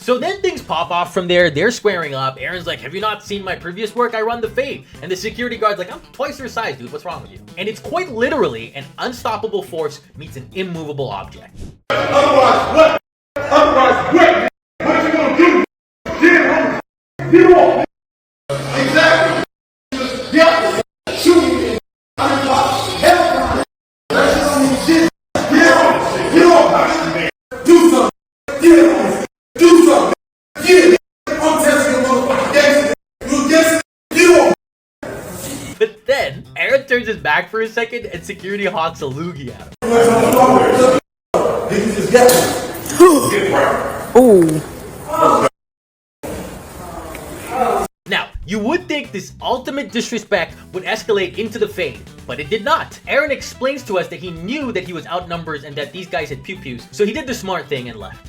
So then things pop off from there. They're squaring up. Aaron's like, have you not seen my previous work? I run the Fade. And the security guard's like, I'm twice your size, dude. What's wrong with you? And it's quite literally an unstoppable force meets an immovable object. Otherwise, what? Otherwise, what? What you gonna do? Get off. Exactly. Yeah. Shoot. I'm hell. Get off. Do something. Get off. Do something. Get. I'm testing a motherfucking gangster. You gangster. Get off. But then Aaron turns his back for a second and security hawks a loogie at him. He just got me. Get right. Ooh. Now, you would think this ultimate disrespect would escalate into the Fade, but it did not. Aaron explains to us that he knew that he was outnumbered and that these guys had pew-pews, so he did the smart thing and left.